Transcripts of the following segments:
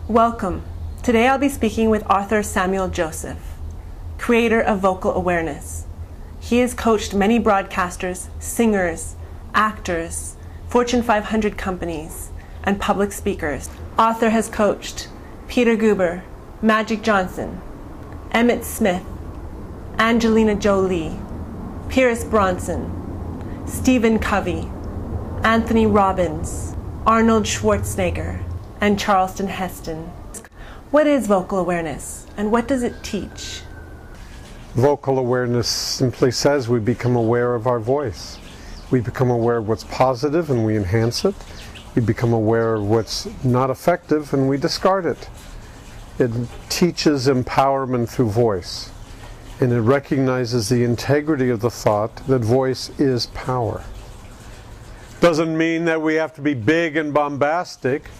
Welcome. Today I'll be speaking with author Samuel Joseph, creator of Vocal Awareness. He has coached many broadcasters, singers, actors, Fortune 500 companies, and public speakers. Author has coached Peter Guber, Magic Johnson, Emmitt Smith, Angelina Jolie, Pierce Brosnan, Stephen Covey, Anthony Robbins, Arnold Schwarzenegger, and Charlston Heston. What is vocal awareness, and what does it teach? Vocal awareness simply says we become aware of our voice. We become aware of what's positive and we enhance it. We become aware of what's not effective and we discard it. It teaches empowerment through voice, and it recognizes the integrity of the thought that voice is power. Doesn't mean that we have to be big and bombastic.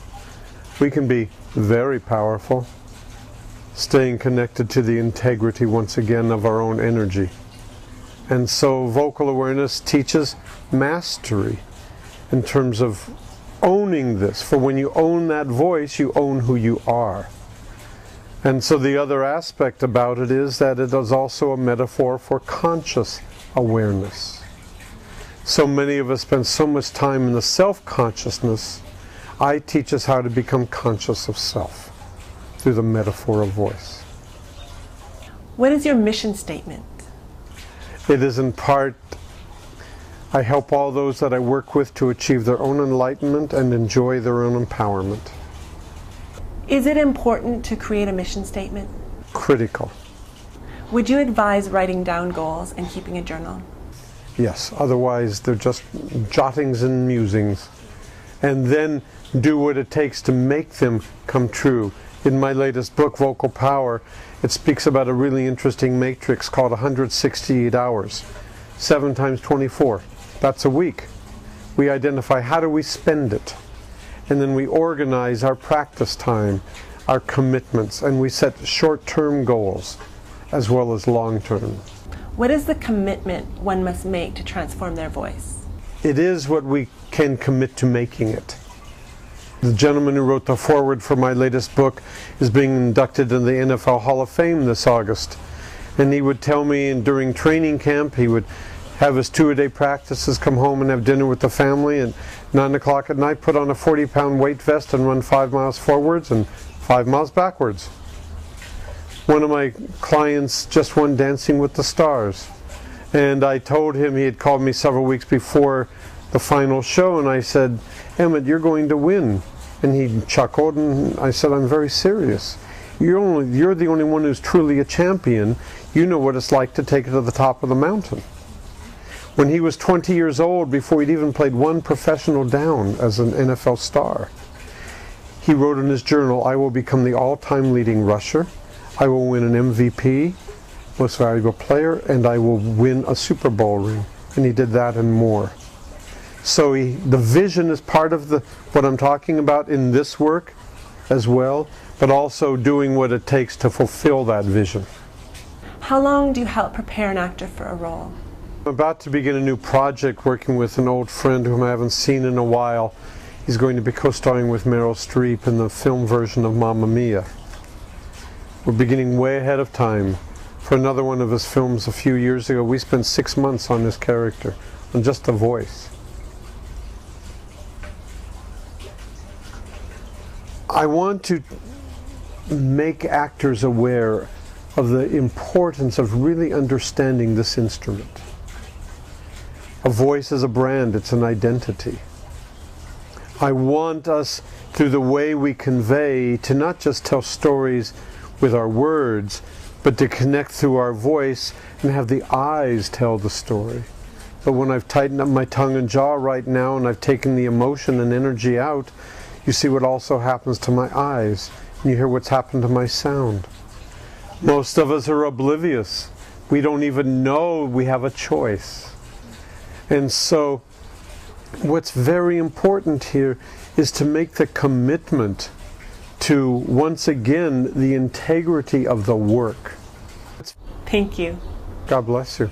We can be very powerful, staying connected to the integrity once again of our own energy. And so vocal awareness teaches mastery in terms of owning this. For when you own that voice, you own who you are. And so the other aspect about it is that it is also a metaphor for conscious awareness. So many of us spend so much time in the self-consciousness. I teach us how to become conscious of self through the metaphor of voice. What is your mission statement? It is in part, I help all those that I work with to achieve their own enlightenment and enjoy their own empowerment. Is it important to create a mission statement? Critical. Would you advise writing down goals and keeping a journal? Yes, otherwise they're just jottings and musings. And then do what it takes to make them come true. In my latest book, Vocal Power, it speaks about a really interesting matrix called 168 hours. 7 times 24. That's a week. We identify how do we spend it. And then we organize our practice time, our commitments, and we set short-term goals as well as long-term. What is the commitment one must make to transform their voice? It is what we can commit to making it. The gentleman who wrote the foreword for my latest book is being inducted in the NFL Hall of Fame this August. And he would tell me during training camp, he would have his 2-a-day practices, come home and have dinner with the family, and 9 o'clock at night put on a 40-pound weight vest and run 5 miles forwards and 5 miles backwards. One of my clients just won Dancing with the Stars. And I told him, he had called me several weeks before the final show, and I said, Emmitt, you're going to win. And he chuckled, and I said, I'm very serious. You're the only one who's truly a champion. You know what it's like to take it to the top of the mountain. When he was 20 years old, before he'd even played one professional down as an NFL star, he wrote in his journal, I will become the all-time leading rusher. I will win an MVP, most valuable player, and I will win a Super Bowl ring. And he did that and more. So the vision is part of what I'm talking about in this work as well, but also doing what it takes to fulfill that vision. How long do you help prepare an actor for a role? I'm about to begin a new project working with an old friend whom I haven't seen in a while. He's going to be co-starring with Meryl Streep in the film version of Mamma Mia. We're beginning way ahead of time. For another one of his films a few years ago, we spent 6 months on this character, on just the voice. I want to make actors aware of the importance of really understanding this instrument. A voice is a brand, it's an identity. I want us, through the way we convey, to not just tell stories with our words, but to connect through our voice and have the eyes tell the story. But when I've tightened up my tongue and jaw right now and I've taken the emotion and energy out, you see what also happens to my eyes, and you hear what's happened to my sound. Most of us are oblivious. We don't even know we have a choice. And so what's very important here is to make the commitment to, once again, the integrity of the work. Thank you. God bless you.